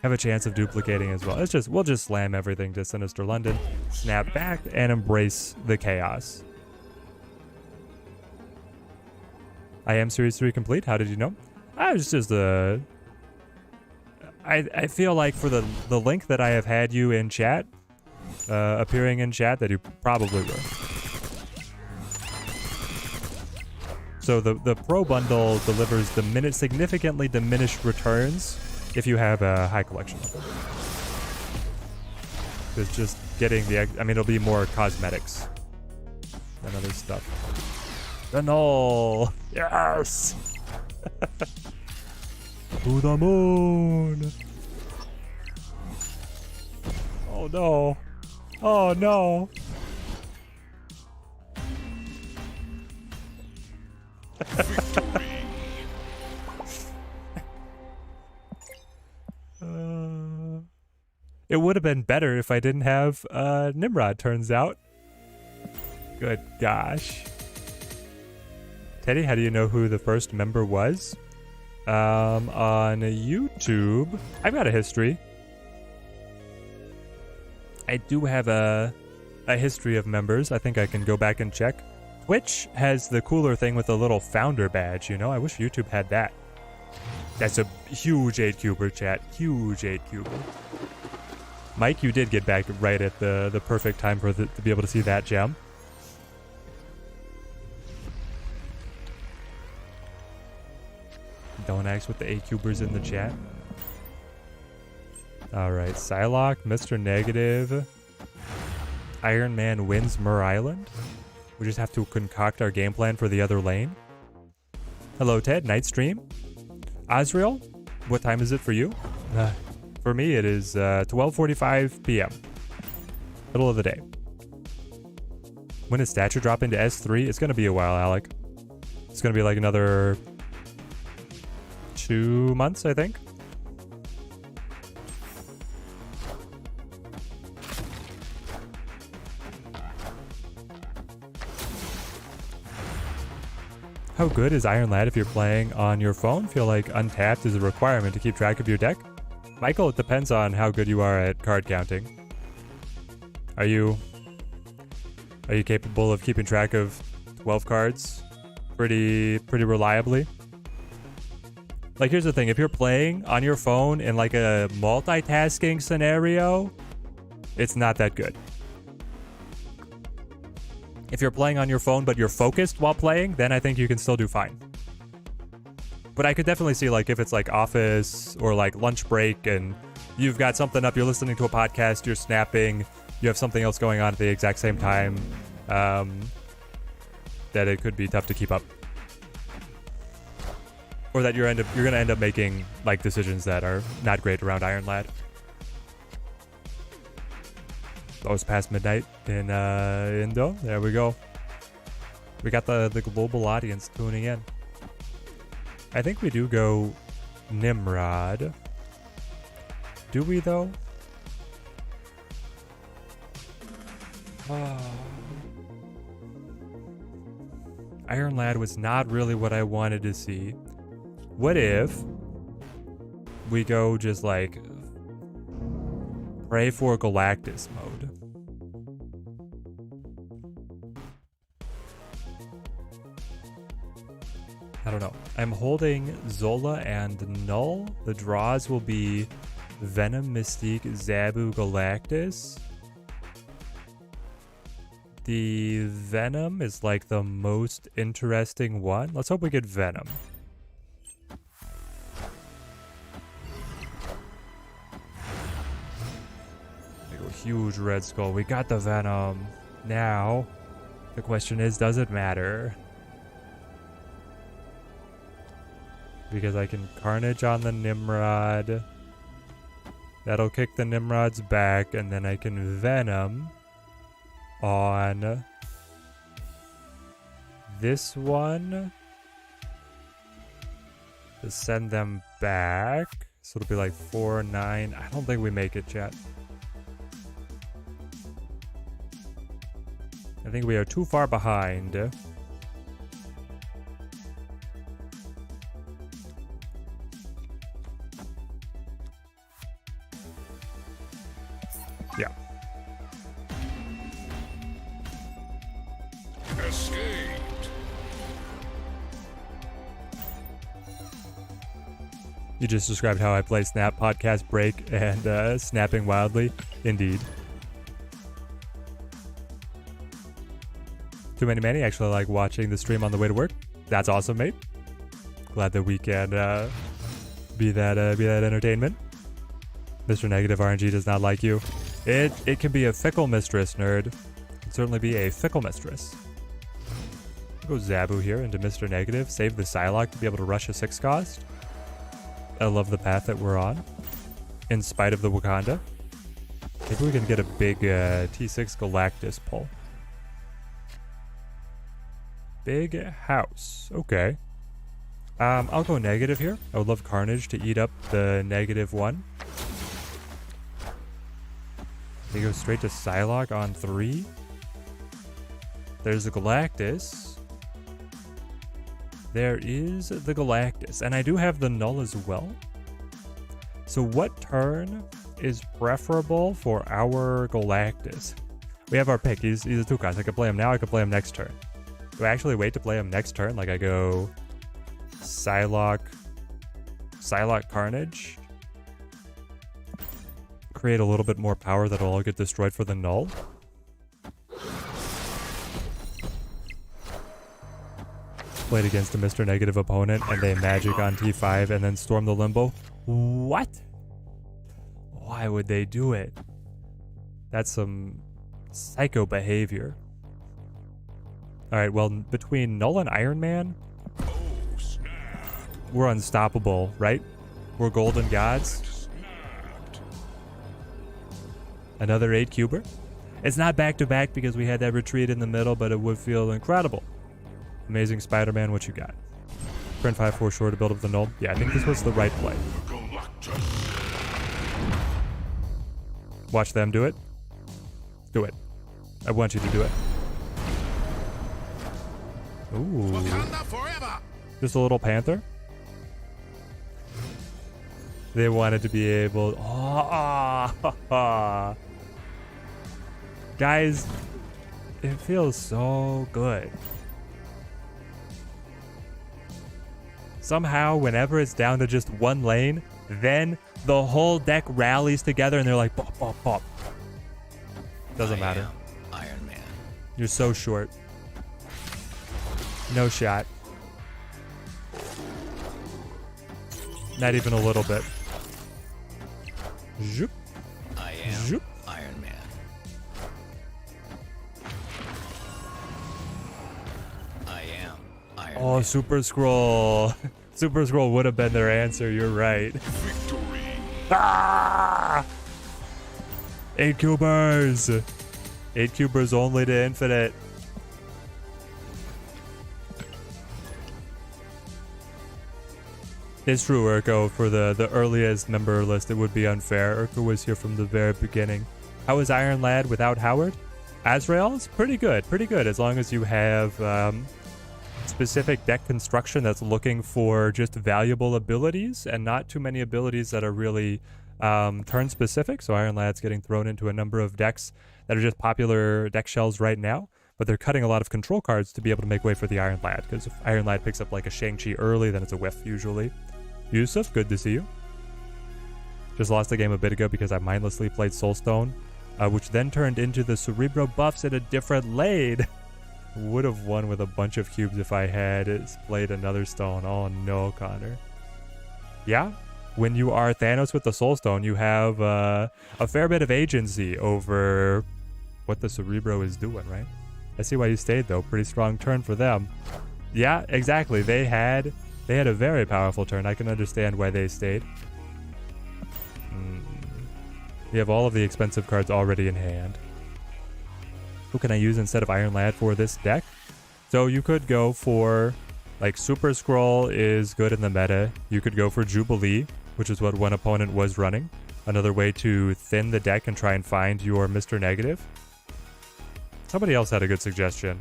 have a chance of duplicating as well. We'll just slam everything to Sinister London, snap back, and embrace the chaos. I am Series 3 complete. How did you know? I was just I feel like for the link that I have had you in chat, appearing in chat, that you probably were. So the Pro Bundle delivers significantly diminished returns if you have a high collection. It's just getting it'll be more cosmetics than other stuff. The null! Yes! To the moon! Oh no! Oh no! It would have been better if I didn't have Nimrod, turns out. Good gosh. Teddy, how do you know who the first member was? On YouTube, I've got a history. I do have a history of members. I think I can go back and check. Twitch has the cooler thing with the little founder badge, you know? I wish YouTube had that. That's a huge 8-cuber, chat. Huge 8-cuber. Mike, you did get back right at the perfect time to be able to see that gem. Don't ask with the 8-cubers in the chat. Alright, Psylocke, Mr. Negative. Iron Man wins Mur Island. We just have to concoct our game plan for the other lane. Hello, Ted. Night stream. Azrael, what time is it for you? For me, it is 12:45 p.m. Middle of the day. When does stature drop into S3? It's going to be a while, Alec. It's going to be like another 2 months, I think. How good is Iron Lad if you're playing on your phone? Feel like Untapped is a requirement to keep track of your deck? Michael, it depends on how good you are at card counting. Are you capable of keeping track of 12 cards pretty reliably? Like, here's the thing. If you're playing on your phone in like a multitasking scenario, it's not that good. If you're playing on your phone but you're focused while playing, then I think you can still do fine. But I could definitely see, like, if it's like office or like lunch break and you've got something up, you're listening to a podcast, you're snapping, you have something else going on at the exact same time, that it could be tough to keep up. Or that you're gonna end up making like decisions that are not great around Iron Lad. Oh, it's past midnight in Indo. There we go. We got the global audience tuning in. I think we do go Nimrod. Do we though? Iron Lad was not really what I wanted to see. What if we go just like pray for Galactus mode? I don't know. I'm holding Zola and Null. The draws will be Venom, Mystique, Zabu, Galactus. The Venom is like the most interesting one. Let's hope we get Venom. Huge red skull. We got the Venom. Now, the question is, does it matter? Because I can Carnage on the Nimrod. That'll kick the Nimrod's back, and then I can Venom on this one to send them back. So it'll be like 4, 9. I don't think we make it, chat. I think we are too far behind. Yeah. Escaped. You just described how I play Snap, Podcast Break, and Snapping Wildly. Indeed. Too many. Actually like watching the stream on the way to work. That's awesome, mate. Glad that we can be that entertainment. Mr. Negative RNG does not like you. It can be a fickle mistress, nerd. It can certainly be a fickle mistress. Go Zabu here into Mr. Negative. Save the Psylocke to be able to rush a 6 cost. I love the path that we're on. In spite of the Wakanda. Maybe we can get a big T6 Galactus pull. Big house. Okay. I'll go negative here. I would love Carnage to eat up the -1. They go straight to Psylocke on 3. There's the Galactus. There is the Galactus. And I do have the Null as well. So what turn is preferable for our Galactus? We have our pick. He's a 2 cost. I could play him now. I could play him next turn. Do I actually wait to play him next turn? Like I go Psylocke Carnage. Create a little bit more power that'll all get destroyed for the Null. Played against a Mr. Negative opponent and they magic on T5 and then storm the Limbo. What? Why would they do it? That's some psycho behavior. Alright, well, between Null and Iron Man, we're unstoppable, right? We're golden gods. Another 8-cuber. It's not back-to-back because we had that retreat in the middle, but it would feel incredible. Amazing Spider-Man, what you got? Print 5-4 short to build up the Null. Yeah, I think this was the right play. Watch them do it. Do it. I want you to do it. Ooh. Just a little panther. They wanted to be able... Guys, it feels so good. Somehow, whenever it's down to just one lane, then the whole deck rallies together and they're like, pop, pop, pop. Doesn't matter. Iron Man. You're so short. No shot. Not even a little bit. Zoop. I am Zoop. Iron Man. I am Iron Oh, Man. Super Scroll. Super Scroll would have been their answer. You're right. Victory. Ah! 8 cubers. 8 cubers only to infinite. It's true, Urko. For the earliest member list, it would be unfair. Urko was here from the very beginning. How is Iron Lad without Howard? Azrael's pretty good. Pretty good, as long as you have specific deck construction that's looking for just valuable abilities and not too many abilities that are really turn specific. So Iron Lad's getting thrown into a number of decks that are just popular deck shells right now, but they're cutting a lot of control cards to be able to make way for the Iron Lad, because if Iron Lad picks up like a Shang-Chi early, then it's a whiff usually. Yusuf, good to see you. Just lost a game a bit ago because I mindlessly played Soulstone, which then turned into the Cerebro buffs in a different lane. Would have won with a bunch of cubes if I had played another stone. Oh no, Connor. Yeah, when you are Thanos with the Soulstone, you have a fair bit of agency over what the Cerebro is doing, right? I see why you stayed though. Pretty strong turn for them. Yeah, exactly. They had a very powerful turn. I can understand why they stayed. You have all of the expensive cards already in hand. Who can I use instead of Iron Lad for this deck? So you could go for, like, Super Scroll is good in the meta. You could go for Jubilee, which is what one opponent was running. Another way to thin the deck and try and find your Mr. Negative. Somebody else had a good suggestion.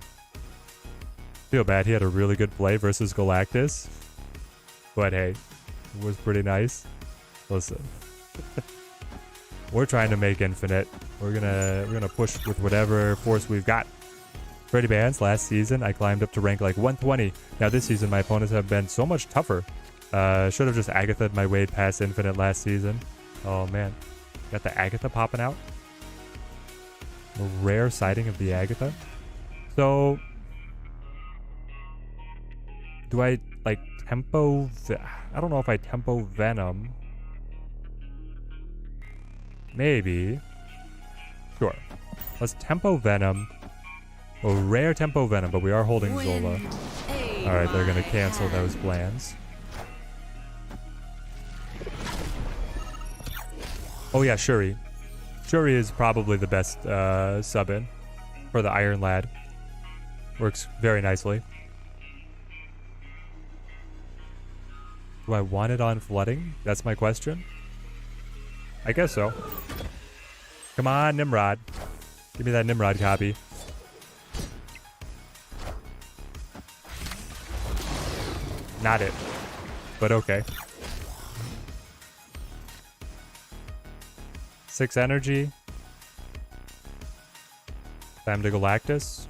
Feel bad, he had a really good play versus Galactus. But hey, it was pretty nice. Listen. We're trying to make infinite. We're gonna push with whatever force we've got. Pretty bands. Last season, I climbed up to rank like 120. Now this season, my opponents have been so much tougher. Should have just Agatha'd my way past Infinite last season. Oh man, got the Agatha popping out. A rare sighting of the Agatha. So, do I like tempo? I don't know if I tempo Venom. Maybe. Sure. Let's tempo Venom. A rare tempo Venom, but we are holding Zola. Alright, they're gonna cancel those plans. Oh yeah, Shuri. Shuri is probably the best sub-in for the Iron Lad. Works very nicely. Do I want it on flooding? That's my question. I guess so. Come on, Nimrod. Give me that Nimrod copy. Not it. But okay. 6 energy. Time to Galactus.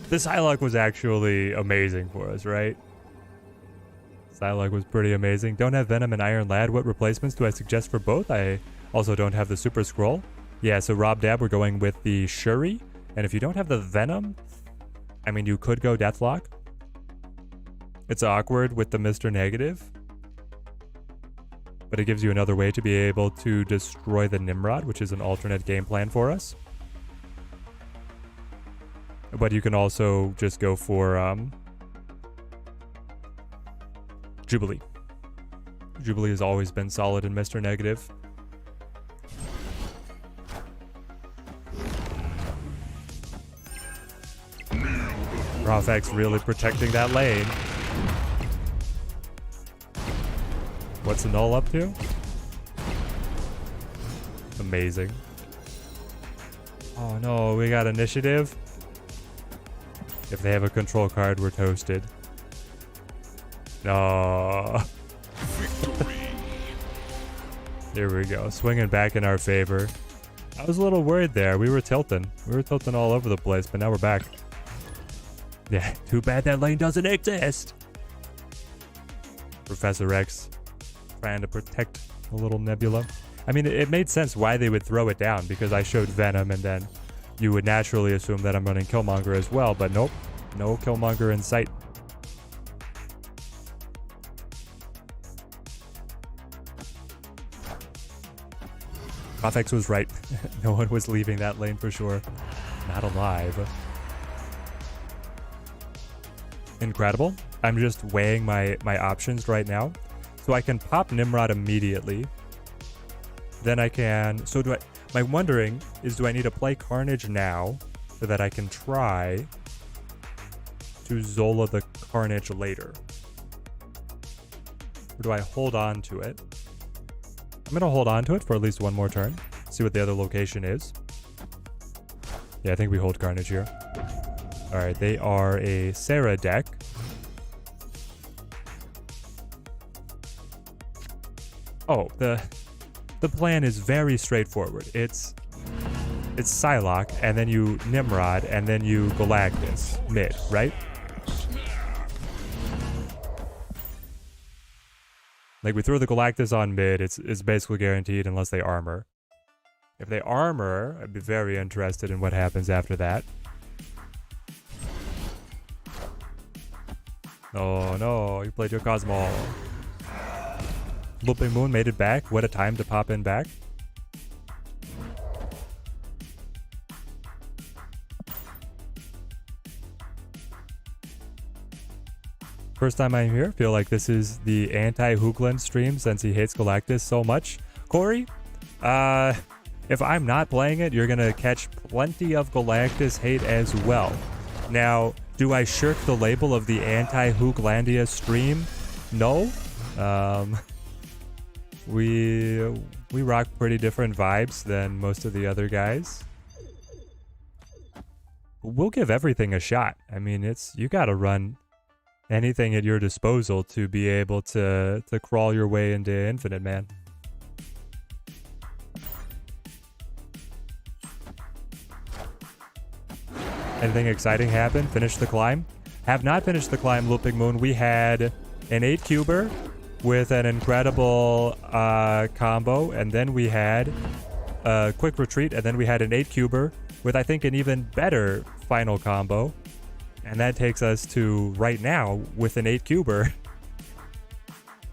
This Psylocke was actually amazing for us, right? Psylocke was pretty amazing. Don't have Venom and Iron Lad. What replacements do I suggest for both? I also don't have the Super Scroll. Yeah, so Rob Dab, we're going with the Shuri. And if you don't have the Venom, I mean, you could go Deathlock. It's awkward with the Mr. Negative. But it gives you another way to be able to destroy the Nimrod, which is an alternate game plan for us. But you can also just go for Jubilee. Jubilee has always been solid in Mr. Negative. Rofx really protecting that lane. What's the null up to? Amazing. Oh no, we got initiative. If they have a control card, we're toasted. No. There we go. Swinging back in our favor. I was a little worried there. We were tilting. We were tilting all over the place, but now we're back. Yeah, too bad that lane doesn't exist. Professor X trying to protect a little Nebula. I mean, it made sense why they would throw it down, because I showed Venom, and then you would naturally assume that I'm running Killmonger as well, but nope. No Killmonger in sight. Rofx was right. No one was leaving that lane for sure. Not alive. Incredible. I'm just weighing my options right now. So I can pop Nimrod immediately. Then I can... So do I... My wondering is, do I need to play Carnage now so that I can try to Zola the Carnage later? Or do I hold on to it? I'm going to hold on to it for at least one more turn. See what the other location is. Yeah, I think we hold Carnage here. Alright, they are a Sarah deck. Oh, the plan is very straightforward. It's Psylocke, and then you Nimrod, and then you Galactus mid, right? Like, we throw the Galactus on mid, it's basically guaranteed unless they armor. If they armor, I'd be very interested in what happens after that. Oh no, you played your Cosmo. Looping Moon made it back. What a time to pop in back. First time I'm here. Feel like this is the anti-Hoogland stream since he hates Galactus so much. Corey, if I'm not playing it, you're going to catch plenty of Galactus hate as well. Now, do I shirk the label of the anti-Hooglandia stream? No. We rock pretty different vibes than most of the other guys. We'll give everything a shot. I mean, you got to run anything at your disposal to be able to crawl your way into Infinite, man. Anything exciting happen? Finish the climb? Have not finished the climb, Looping Moon. We had an 8-cuber with an incredible combo, and then we had a quick retreat, and then we had an 8-cuber with, I think, an even better final combo. And that takes us to right now with an 8-cuber.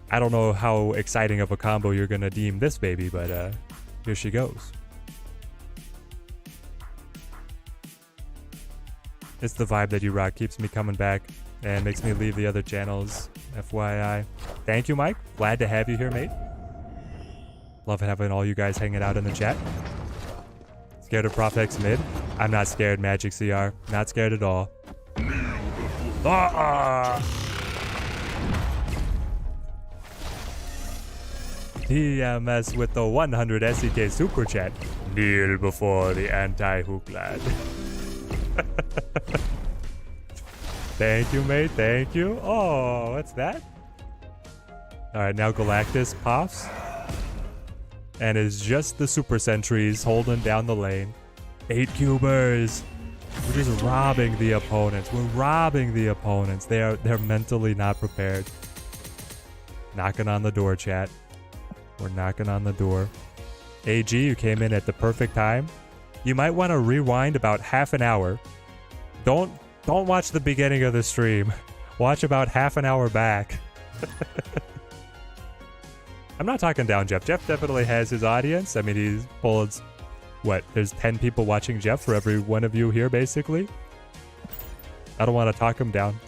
I don't know how exciting of a combo you're going to deem this baby, but here she goes. It's the vibe that you rock, keeps me coming back and makes me leave the other channels, FYI. Thank you, Mike. Glad to have you here, mate. Love having all you guys hanging out in the chat. Scared of Prof X mid? I'm not scared, Magic CR. Not scared at all. TMS with the 100 SEK super chat. Kneel before the anti-hook lad. Thank you, mate. Thank you. Oh, what's that? Alright, now Galactus pops. And is just the super sentries holding down the lane. 8-cubers. We're just robbing the opponents. We're robbing the opponents. They're mentally not prepared. Knocking on the door, chat. We're knocking on the door. AG, you came in at the perfect time. You might want to rewind about half an hour. Don't watch the beginning of the stream. Watch about half an hour back. I'm not talking down Jeff. Jeff definitely has his audience. I mean, he's pulled, what, there's 10 people watching Jeff for every one of you here, basically. I don't want to talk him down.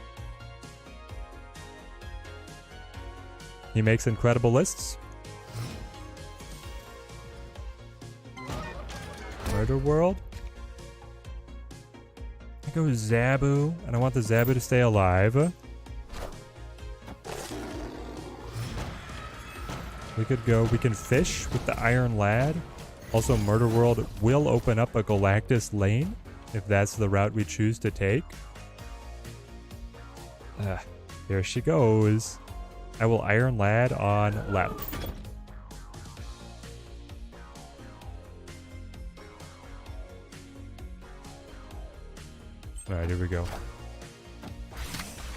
He makes incredible lists. Murder World. I go Zabu, and I want the Zabu to stay alive. We can fish with the Iron Lad. Also, Murder World will open up a Galactus lane, if that's the route we choose to take. There she goes. I will Iron Lad on left. Alright, here we go.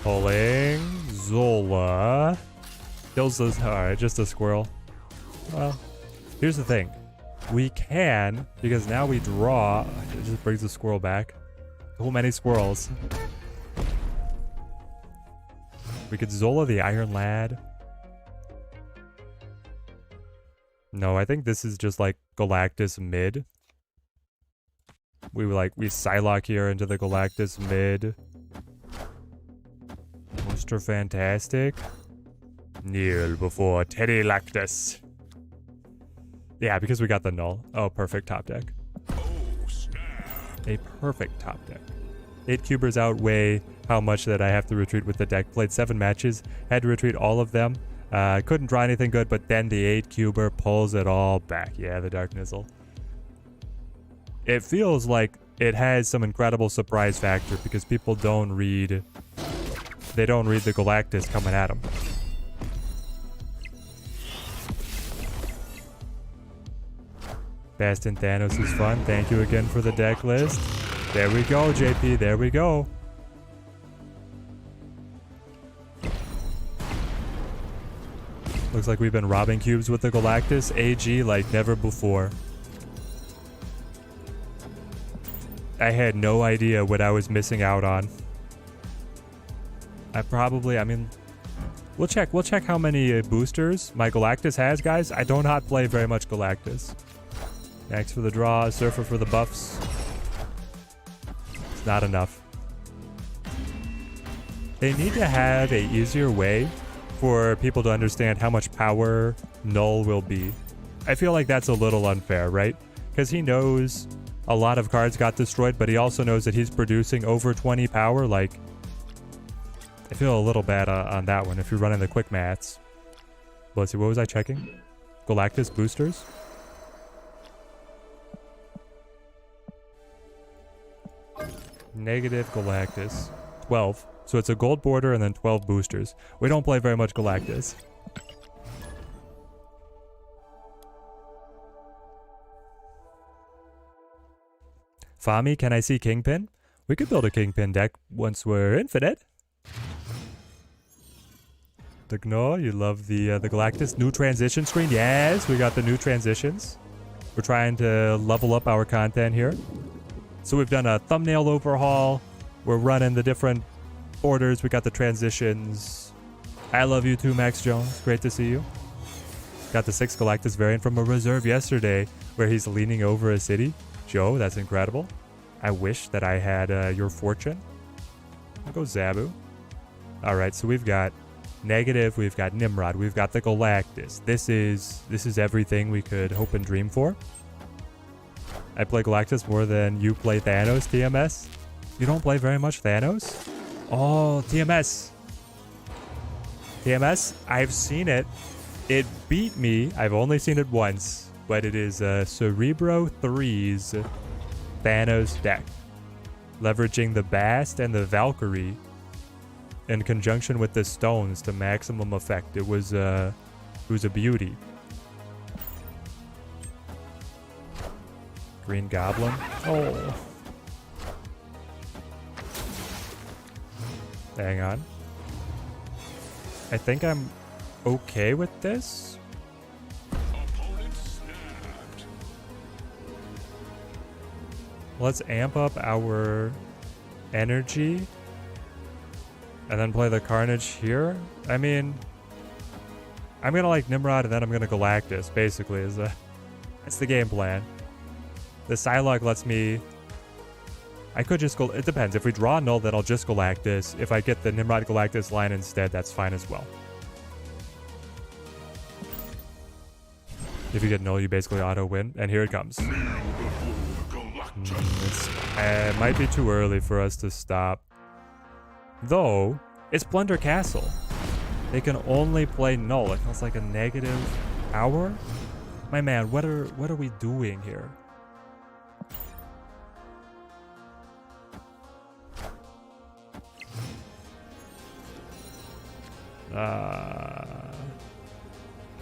Pulling Zola. Kills those. Alright, just a squirrel. Well, here's the thing. We can, because now we draw. It just brings the squirrel back. So many squirrels. We could Zola the Iron Lad. No, I think this is just like Galactus mid. We Psylocke here into the Galactus mid. Mr. Fantastic. Kneel before Teddy Lactus. Yeah, because we got the null. Oh, perfect top deck. A perfect top deck. 8-cubers outweigh how much that I have to retreat with the deck. Played 7 matches, had to retreat all of them. Couldn't draw anything good, but then the 8-cuber pulls it all back. Yeah, the Dark Nizzle. It feels like it has some incredible surprise factor because people don't read the Galactus coming at them. Bastin Thanos is fun. Thank you again for the deck list. There we go, JP. There we go. Looks like we've been robbing cubes with the Galactus AG like never before. I had no idea what I was missing out on. I mean, we'll check how many boosters my Galactus has, guys. I do not play very much Galactus. Max for the draw, Surfer for the buffs. It's not enough. They need to have a easier way for people to understand how much power Null will be. I feel like that's a little unfair, right? Because he knows a lot of cards got destroyed, but he also knows that he's producing over 20 power. Like, I feel a little bad on that one if you're running the quick maths. But let's see, what was I checking? Galactus boosters? Negative Galactus. 12. So it's a gold border and then 12 boosters. We don't play very much Galactus. Fami, can I see Kingpin? We could build a Kingpin deck once we're infinite. The Gnaw, you love the Galactus. New transition screen. Yes, we got the new transitions. We're trying to level up our content here. So we've done a thumbnail overhaul. We're running the different orders. We got the transitions. I love you too, Max Jones. Great to see you. Got the 6 Galactus variant from a reserve yesterday where he's leaning over a city. Joe, that's incredible. I wish that I had your fortune. I'll go Zabu. All right, so we've got Negative, we've got Nimrod, we've got the Galactus. This is everything we could hope and dream for. I play Galactus more than you play Thanos, TMS. You don't play very much Thanos? Oh, TMS. TMS, I've seen it. It beat me. I've only seen it once, but it is Cerebro 3's Thanos deck. Leveraging the Bast and the Valkyrie in conjunction with the stones to maximum effect. It was a beauty. Green Goblin. Oh. Hang on. I think I'm okay with this. Let's amp up our energy and then play the Carnage here. I mean, I'm gonna like Nimrod and then I'm gonna Galactus, basically. That's the game plan. The Psylocke lets me... I could just go... It depends. If we draw Null, then I'll just Galactus. If I get the Nimrod Galactus line instead, that's fine as well. If you get Null, you basically auto-win. And here it comes. It might be too early for us to stop. Though, it's Plunder Castle. They can only play Null. It feels like a negative hour. My man, what are we doing here?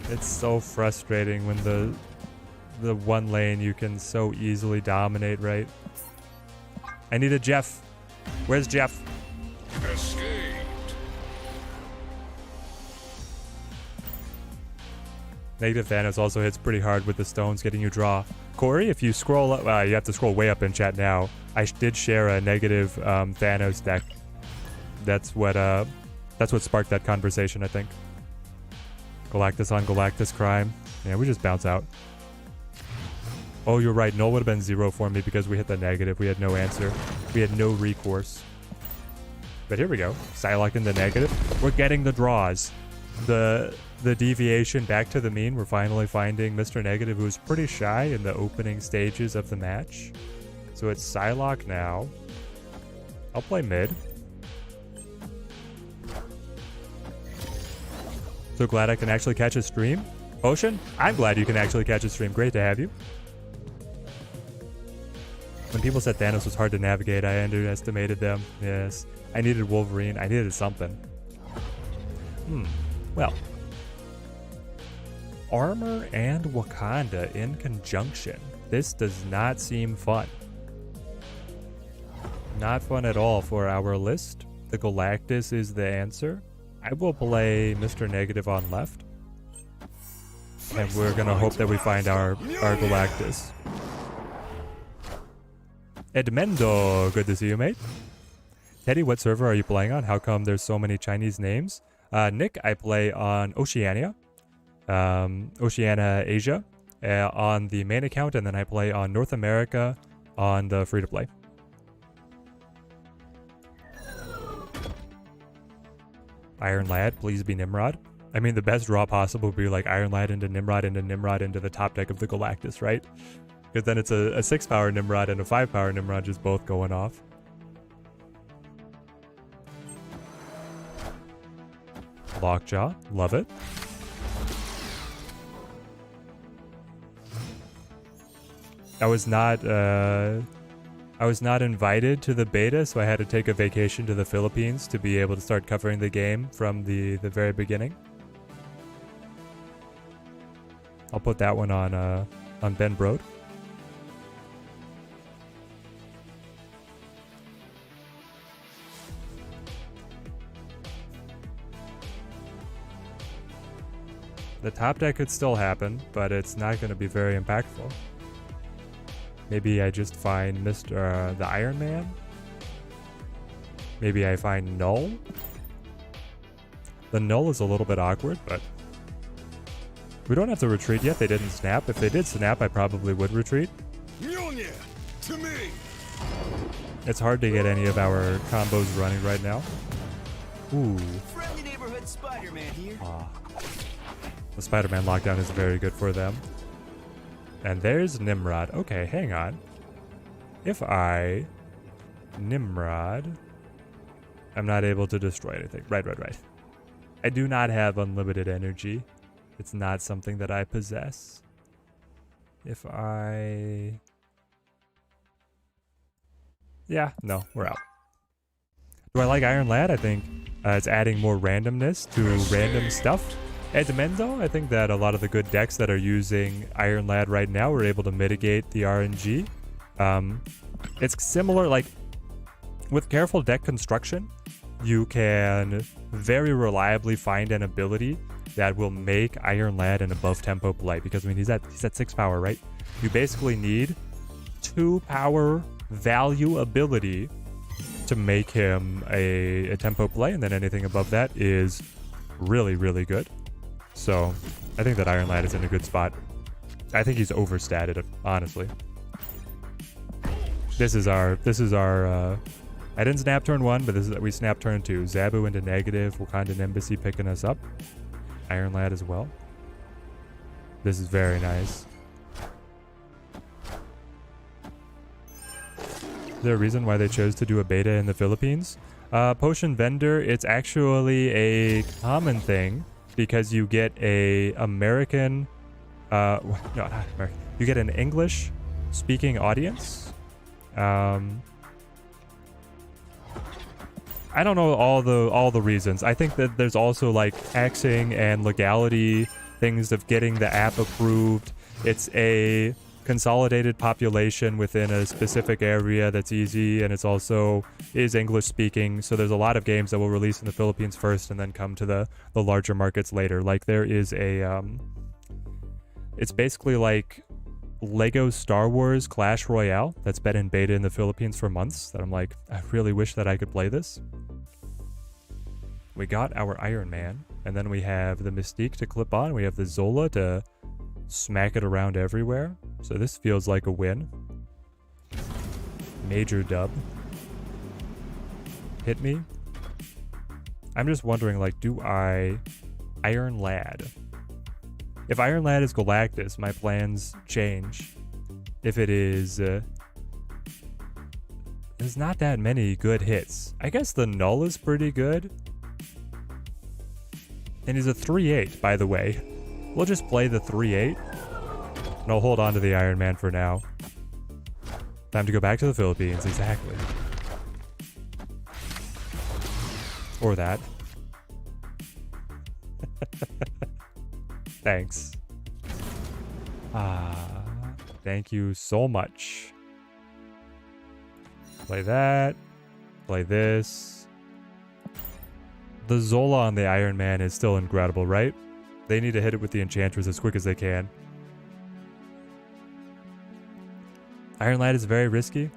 It's so frustrating when the one lane you can so easily dominate, right? I need a Jeff. Where's Jeff? Escaped. Negative Thanos also hits pretty hard with the stones, getting you draw. Corey, if you scroll up, you have to scroll way up in chat now. I did share a negative Thanos deck. That's what sparked that conversation, I think. Galactus on Galactus crime. Yeah, we just bounce out. Oh, you're right. Null would have been 0 for me because we hit the negative. We had no answer. We had no recourse. But here we go. Psylocke in the negative. We're getting the draws. The deviation back to the mean. We're finally finding Mr. Negative, who was pretty shy in the opening stages of the match. So it's Psylocke now. I'll play mid. So glad I can actually catch a stream. Ocean, I'm glad you can actually catch a stream. Great to have you. When people said Thanos was hard to navigate, I underestimated them. Yes. I needed Wolverine. I needed something. Well. Armor and Wakanda in conjunction. This does not seem fun. Not fun at all for our list. The Galactus is the answer. I will play Mr. Negative on left. And we're going to hope that we find our Galactus. Edmendo, good to see you, mate. Teddy, what server are you playing on? How come there's so many Chinese names? Nick, I play on Oceania. Oceania Asia on the main account, and then I play on North America on the free-to-play. Iron Lad, please be Nimrod. I mean, the best draw possible would be like Iron Lad into Nimrod into the top deck of the Galactus, right? Because then it's a 6-power Nimrod and a 5-power Nimrod just both going off. Lockjaw, love it. I was not invited to the beta, so I had to take a vacation to the Philippines to be able to start covering the game from the very beginning. I'll put that one on Ben Brode. The top deck could still happen, but it's not going to be very impactful. Maybe I just find the Iron Man. Maybe I find Null. The Null is a little bit awkward, but we don't have to retreat yet. They didn't snap. If they did snap, I probably would retreat. Mjolnir, to me. It's hard to get any of our combos running right now. Ooh. Friendly neighborhood Spider-Man here. The Spider-Man lockdown is very good for them. And there's Nimrod. Okay, hang on. If I Nimrod, I'm not able to destroy anything. Right. I do not have unlimited energy. It's not something that I possess. If I... Yeah, no, we're out. Do I like Iron Lad? I think it's adding more randomness to random stuff. At Menzo, I think that a lot of the good decks that are using Iron Lad right now are able to mitigate the RNG. It's similar, like, with careful deck construction, you can very reliably find an ability that will make Iron Lad an above tempo play. Because, I mean, he's at 6 power, right? You basically need 2 power value ability to make him a tempo play, and then anything above that is really, really good. So I think that Iron Lad is in a good spot. I think he's overstated, honestly. This is our I didn't snap turn 1, but we snapped turn 2. Zabu into negative, Wakandan Embassy picking us up. Iron Lad as well. This is very nice. Is there a reason why they chose to do a beta in the Philippines? Potion Vendor, it's actually a common thing because you get a American, no, not American. You get an English speaking audience. I don't know all the reasons. I think that there's also like taxing and legality things of getting the app approved. It's a consolidated population within a specific area that's easy, and it's also is English speaking. So there's a lot of games that will release in the Philippines first and then come to the larger markets later. Like there is a it's basically like Lego Star Wars Clash Royale that's been in beta in the Philippines for months that I'm like, I really wish that I could play this. We got our Iron Man, and then we have the Mystique to clip on. We have the Zola to smack it around everywhere. So this feels like a win. Major dub. Hit me. I'm just wondering, like, do I Iron Lad? If Iron Lad is Galactus, my plans change. If it is... there's not that many good hits. I guess the Null is pretty good. And he's a 3/8, by the way. We'll just play the 3/8. And I'll hold on to the Iron Man for now. Time to go back to the Philippines, exactly. Or that. Thanks. Thank you so much. Play that. Play this. The Zola on the Iron Man is still incredible, right? They need to hit it with the Enchantress as quick as they can. Iron Lad is very risky.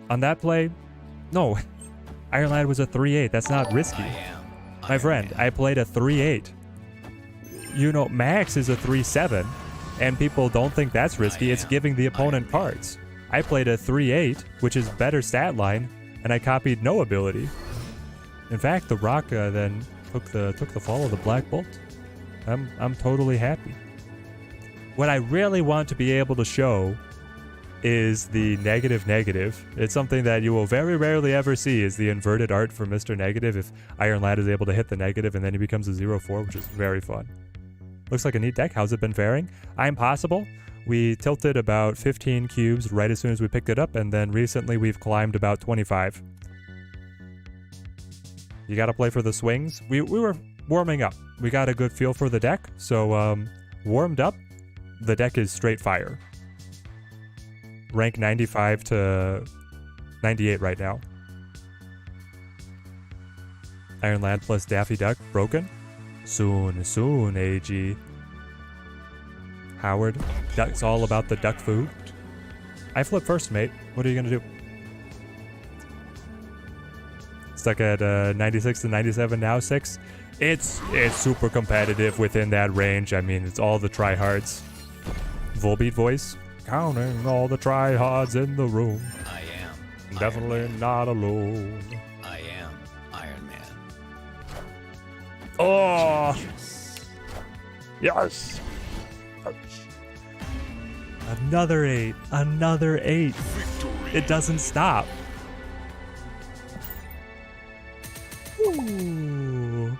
On that play, no. Iron Lad was a 3/8. That's not risky. My friend, I played a 3/8. You know, Max is a 3/7, and people don't think that's risky. It's giving the opponent cards. I played a 3/8, which is better stat line, and I copied no ability. In fact, the Rock then took the fall of the Black Bolt. I'm totally happy. What I really want to be able to show is the negative. It's something that you will very rarely ever see, is the inverted art for Mr. Negative if Iron Lad is able to hit the negative and then he becomes a 0/4, which is very fun. Looks like a neat deck. How's it been faring? I'm Possible. We tilted about 15 cubes right as soon as we picked it up, and then recently we've climbed about 25. You gotta play for the swings. We were warming up. We got a good feel for the deck, so warmed up. The deck is straight fire. Rank 95 to 98 right now. Iron Lad plus Daffy Duck broken. Soon, AG. Howard, it's all about the duck food. I flip first, mate. What are you gonna do? Stuck at 96 to 97 now, 6. It's super competitive within that range. I mean, it's all the tryhards. Volbeat voice. Counting all the tryhards in the room. I am. Definitely not alone. I am Iron Man. Oh! Yes! Another 8. Another 8. It doesn't stop. Ooh.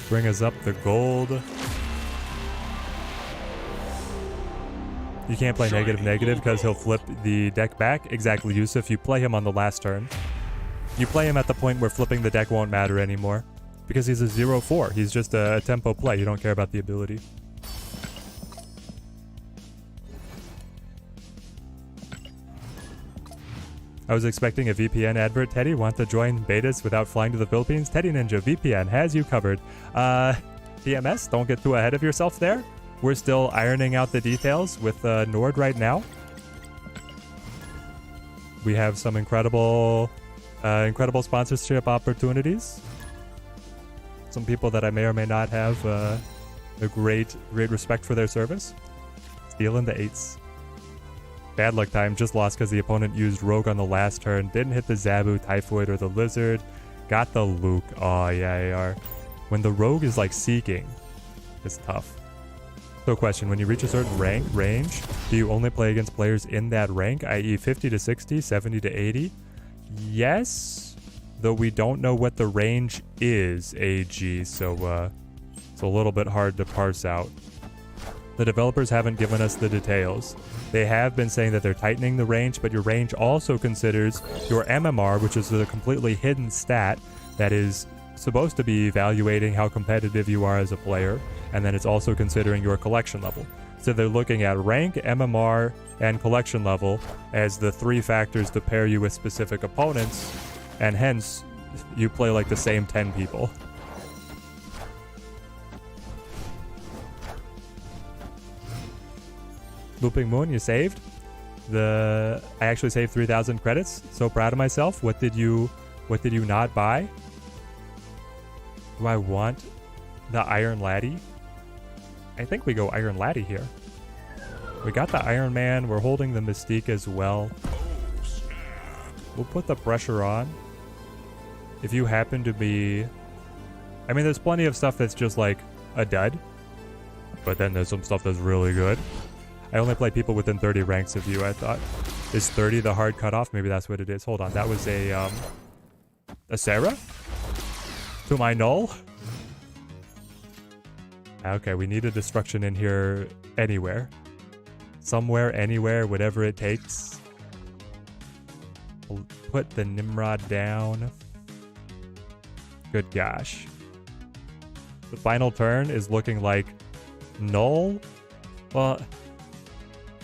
Bring us up the gold. You can't play negative because he'll flip the deck back. Exactly, Yusuf. You play him on the last turn. You play him at the point where flipping the deck won't matter anymore. Because he's a 0-4. He's just a tempo play. You don't care about the ability. I was expecting a VPN advert. Teddy, want to join betas without flying to the Philippines? Teddy Ninja VPN has you covered. TMS, don't get too ahead of yourself there. We're still ironing out the details with Nord right now. We have some incredible sponsorship opportunities. Some people that I may or may not have a great respect for their service. Stealing the 8s. Bad luck time, just lost because the opponent used Rogue on the last turn. Didn't hit the Zabu, Typhoid, or the Lizard. Got the Luke. Oh, yeah, AR. When the Rogue is like seeking, it's tough. So question, when you reach a certain range, do you only play against players in that rank, i.e. 50 to 60, 70 to 80? Yes, though we don't know what the range is, AG, so it's a little bit hard to parse out. The developers haven't given us the details. They have been saying that they're tightening the range, but your range also considers your MMR, which is a completely hidden stat that is supposed to be evaluating how competitive you are as a player, and then it's also considering your collection level. So they're looking at rank, MMR, and collection level as the 3 factors to pair you with specific opponents, and hence you play like the same 10 people. Looping Moon, you saved. I actually saved 3,000 credits. So proud of myself. What did you not buy? Do I want the Iron Laddie? I think we go Iron Laddie here. We got the Iron Man. We're holding the Mystique as well. We'll put the pressure on. If you happen to be... I mean, there's plenty of stuff that's just like a dud. But then there's some stuff that's really good. I only play people within 30 ranks of you, I thought. Is 30 the hard cutoff? Maybe that's what it is. Hold on. That was a Sarah? To my null? Okay, we need a destruction in here anywhere. Somewhere, anywhere, whatever it takes. We'll put the Nimrod down. Good gosh. The final turn is looking like null. Well...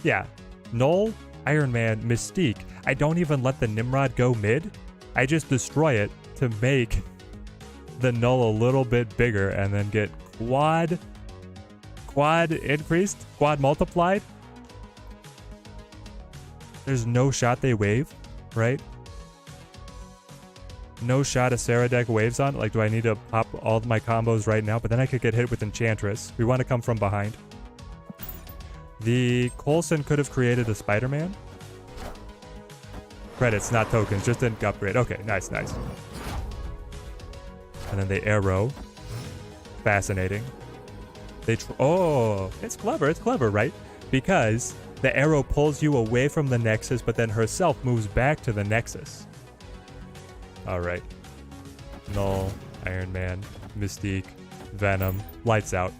yeah, Null, Iron Man, Mystique. I don't even let the Nimrod go mid. I just destroy it to make the Null a little bit bigger and then get quad increased, quad multiplied. There's no shot they wave, right? No shot a Sarah deck waves on. Like, do I need to pop all of my combos right now? But then I could get hit with Enchantress. We want to come from behind. The Coulson could have created a Spider-Man. Credits, not tokens, just didn't upgrade. Okay, nice. And then the arrow. Fascinating. Oh, it's clever, right? Because the arrow pulls you away from the Nexus, but then herself moves back to the Nexus. Alright. Null, Iron Man, Mystique, Venom, lights out.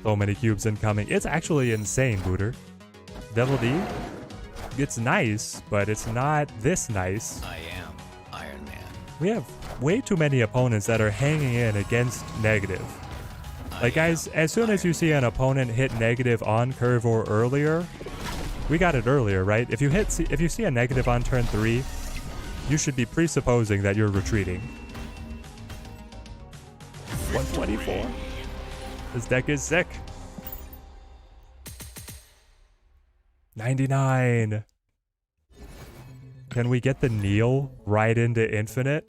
So many cubes incoming. It's actually insane, Booter. Devil D, it's nice, but it's not this nice. I am Iron Man. We have way too many opponents that are hanging in against negative. Like, guys, as soon as you see an opponent hit negative on curve or earlier, We got it earlier, right? If you see a negative on turn 3, you should be presupposing that you're retreating. 124. This deck is sick. 99. Can we get the kneel right into infinite?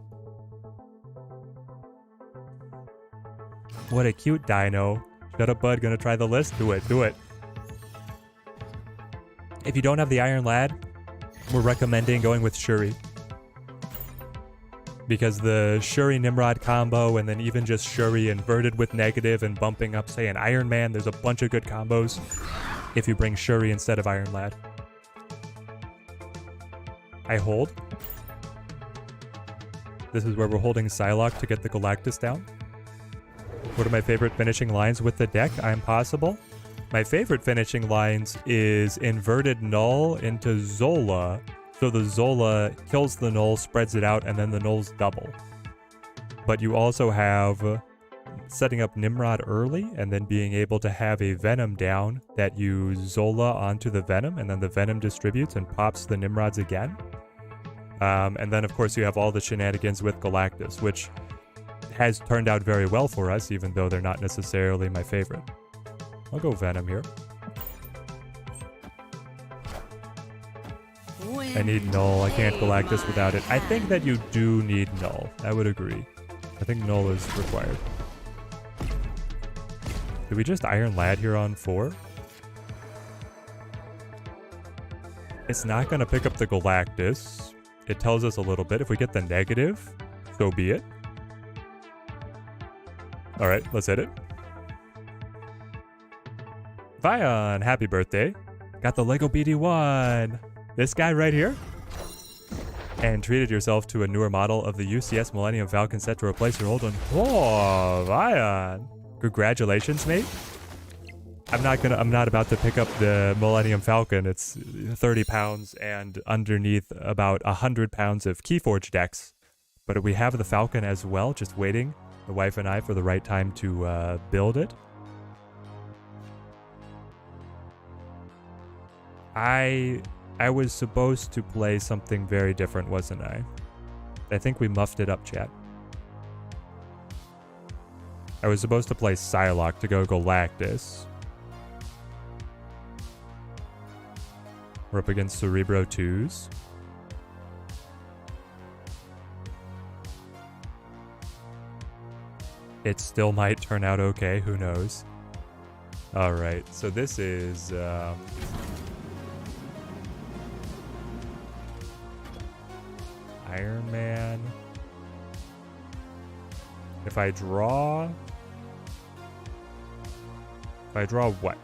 What a cute dino. Shut up, bud. Gonna try the list? Do it. Do it. If you don't have the Iron Lad, we're recommending going with Shuri. Because the Shuri Nimrod combo, and then even just Shuri inverted with negative and bumping up, say, an Iron Man, there's a bunch of good combos if you bring Shuri instead of Iron Lad. I hold. This is where we're holding Psylocke to get the Galactus down. What are my favorite finishing lines with the deck? I am possible. My favorite finishing lines is inverted null into Zola. So the Zola kills the null, spreads it out, and then the nulls double. But you also have setting up Nimrod early and then being able to have a Venom down that you Zola onto the Venom, and then the Venom distributes and pops the Nimrods again. And then, of course, you have all the shenanigans with Galactus, which has turned out very well for us, even though they're not necessarily my favorite. I'll go Venom here. I need Null. I can't Galactus without it. I think that you do need Null. I would agree. I think Null is required. Did we just Iron Lad here on 4? It's not going to pick up the Galactus. It tells us a little bit. If we get the negative, so be it. Alright, let's hit it. Vion, happy birthday. Got the Lego BD1. This guy right here. And treated yourself to a newer model of the UCS Millennium Falcon set to replace your old one. Oh, Vion. Congratulations, mate. I'm not about to pick up the Millennium Falcon. It's 30 pounds and underneath about 100 pounds of Keyforge decks. But we have the Falcon as well, just waiting, the wife and I, for the right time to build it. I was supposed to play something very different, wasn't I? I think we muffed it up, chat. I was supposed to play Psylocke to go Galactus. We're up against Cerebro 2s. It still might turn out okay, who knows? Alright, so this is... Iron Man. If I draw what?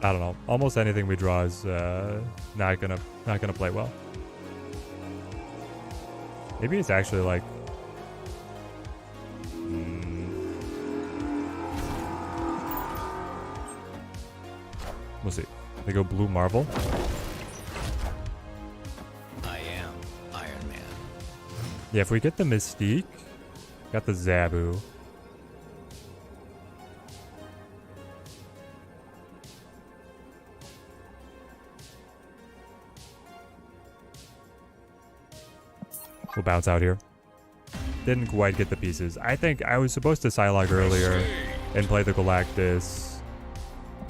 I don't know. Almost anything we draw is not gonna play well. Maybe it's actually like we'll see. They go Blue Marvel. Yeah, if we get the Mystique, got the Zabu. We'll bounce out here. Didn't quite get the pieces. I think I was supposed to Psylocke earlier and play the Galactus.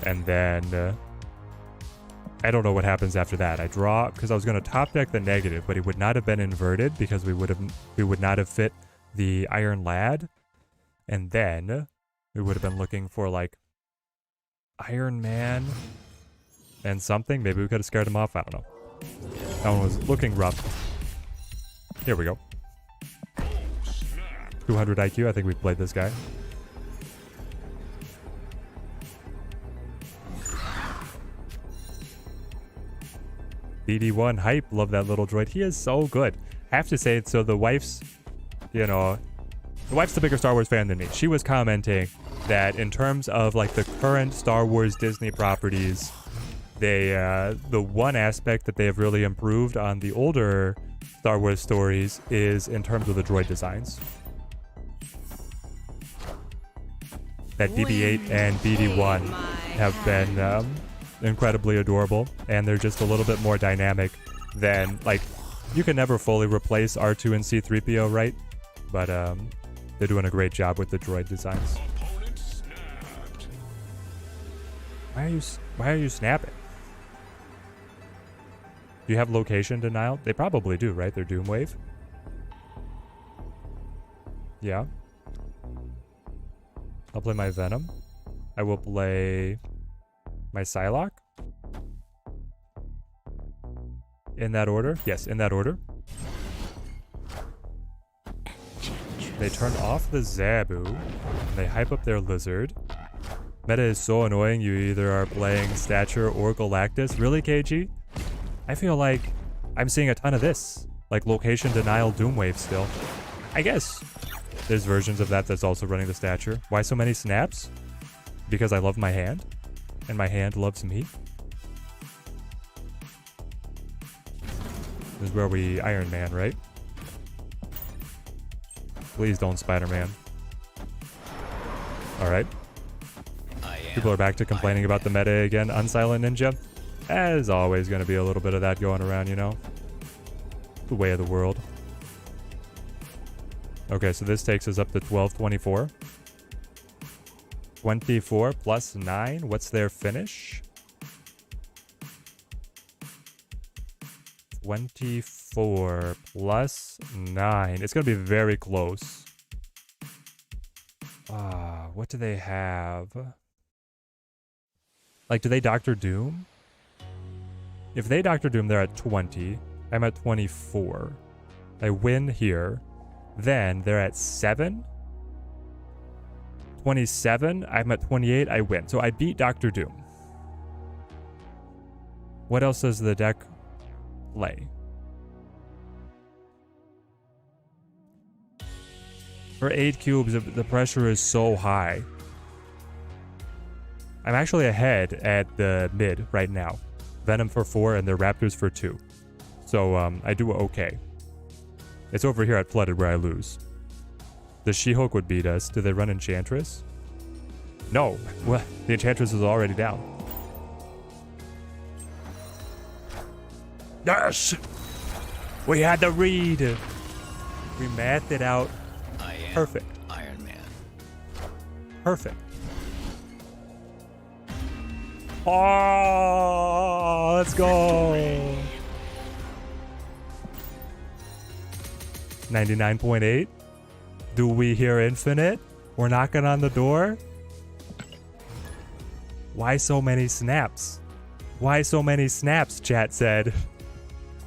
And then... I don't know what happens after that. I draw because I was going to top deck the negative, but it would not have been inverted because we would not have fit the Iron Lad. And then we would have been looking for like Iron Man and something. Maybe we could have scared him off. I don't know. That one was looking rough. Here we go. 200 IQ. I think we played this guy. BD1 hype, love that little droid. He is so good. I have to say, so the wife's, the wife's the bigger Star Wars fan than me. She was commenting that in terms of like the current Star Wars Disney properties, they, the one aspect that they have really improved on the older Star Wars stories is in terms of the droid designs. That BB-8 and BD-1 have been incredibly adorable, and they're just a little bit more dynamic than, like, you can never fully replace R2 and C3PO, right? But they're doing a great job with the droid designs. Opponent snapped. Why are you snapping? Do you have location denial? They probably do, right? They're Doomwave. Yeah. I'll play my Venom. I will play my Psylocke. In that order? Yes, in that order. They turn off the Zabu, and they hype up their Lizard. Meta is so annoying, you either are playing Stature or Galactus. Really, KG? I feel like I'm seeing a ton of this. Like location denial Doomwave still. I guess there's versions of that that's also running the Stature. Why so many snaps? Because I love my hand, and my hand loves me. This is where we Iron Man, right? Please don't Spider-Man. Alright. People are back to complaining about the meta again. Unsilent Ninja. As always, going to be a little bit of that going around, you know? The way of the world. Okay, so this takes us up to 1224. 24 plus 9. What's their finish? 24 plus 9. It's going to be very close. What do they have? Like, do they Doctor Doom? If they Doctor Doom, they're at 20. I'm at 24. I win here. Then they're at 7. 27. I'm at 28. I win. So I beat Doctor Doom. What else does the deck play? For 8 cubes, the pressure is so high. I'm actually ahead at the mid right now. Venom for 4 and the Raptors for 2. So I do okay. It's over here at Flooded where I lose. The She-Hulk would beat us. Do they run Enchantress? No. Well, the Enchantress is already down. Yes! We had the read. We mathed it out. I am Perfect. Iron Man. Perfect. Oh, let's go. 99.8. Do we hear infinite? We're knocking on the door. Why so many snaps? Why so many snaps? Chat said.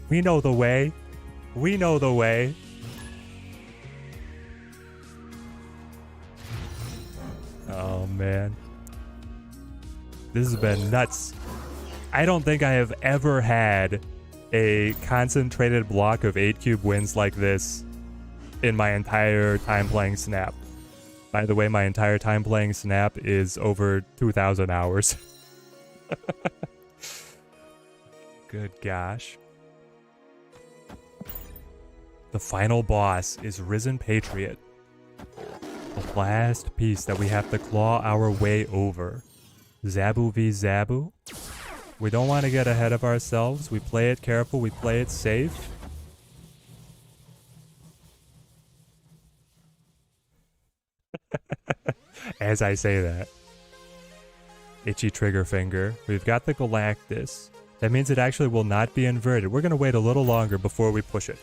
We know the way. We know the way. Oh man. This has been nuts. I don't think I have ever had a concentrated block of 8 cube wins like this in my entire time playing Snap. By the way, my entire time playing Snap is over 2,000 hours. Good gosh. The final boss is Risen Patriot. The last piece that we have to claw our way over. Zabu v Zabu. We don't want to get ahead of ourselves. We play it careful. We play it safe. As I say that. Itchy trigger finger. We've got the Galactus. That means it actually will not be inverted. We're going to wait a little longer before we push it.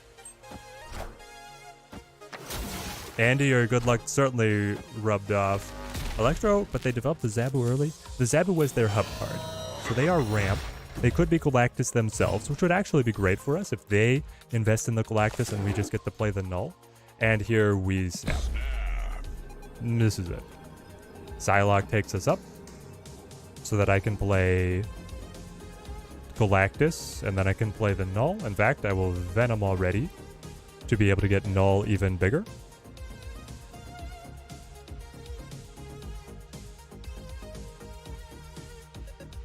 Andy, your good luck certainly rubbed off. Electro, but they developed the Zabu early. The Zabu was their hub card. So they are ramp. They could be Galactus themselves, which would actually be great for us if they invest in the Galactus and we just get to play the null. And here we snap. And this is it. Psylocke takes us up so that I can play Galactus and then I can play the null. In fact, I will Venom already to be able to get null even bigger.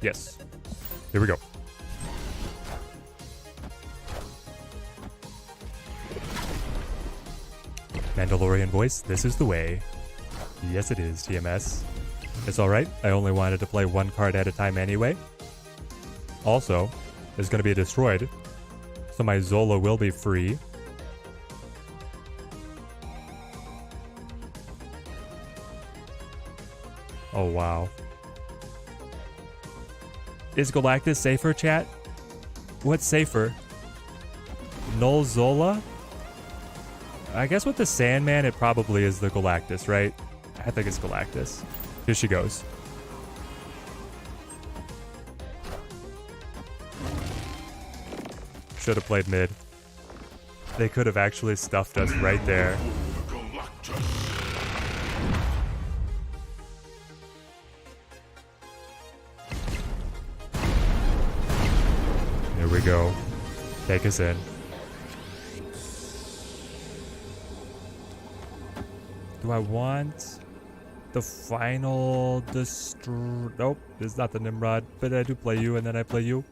Yes. Here we go. Mandalorian voice, this is the way. Yes, it is, TMS. It's alright. I only wanted to play one card at a time anyway. also is going to be destroyed. So my Zola will be free. Oh, wow. Is Galactus safer, chat? What's safer? Null Zola? I guess with the Sandman, it probably is the Galactus, right? I think it's Galactus. Here she goes. Should have played mid. They could have actually stuffed us right there. Galactus. There we go. Take us in. Do I want the final Nope, it's not the Nimrod, but I do play you and then I play you.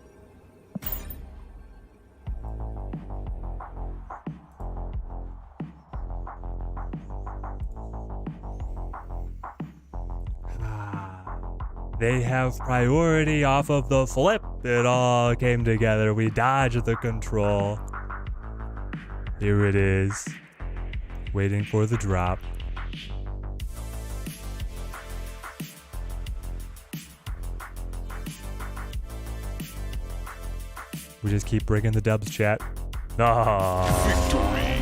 They have priority off of the flip. It all came together. We dodged the control. Here it is. Waiting for the drop. We just keep bringing the dubs, chat. Oh. Victory.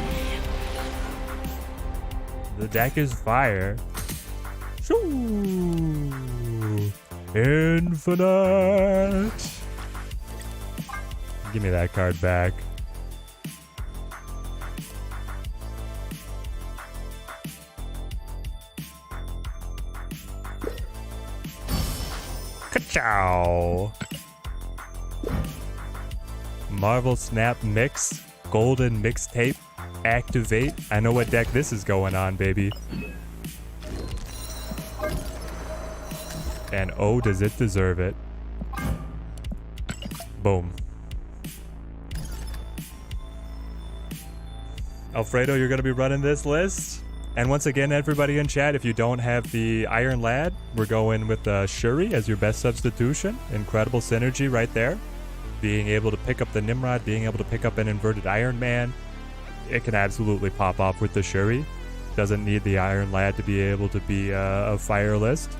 The deck is fire. Shoo. Infinite. Give me that card back. Ka-chow. Marvel Snap Mix. Golden Mixtape. Activate. I know what deck this is going on, baby. And oh, does it deserve it. Boom. Alfredo, you're going to be running this list. And once again, everybody in chat, if you don't have the Iron Lad, we're going with Shuri as your best substitution. Incredible synergy right there. Being able to pick up the Nimrod, being able to pick up an inverted Iron Man. It can absolutely pop off with the Shuri. Doesn't need the Iron Lad to be able to be a fire list.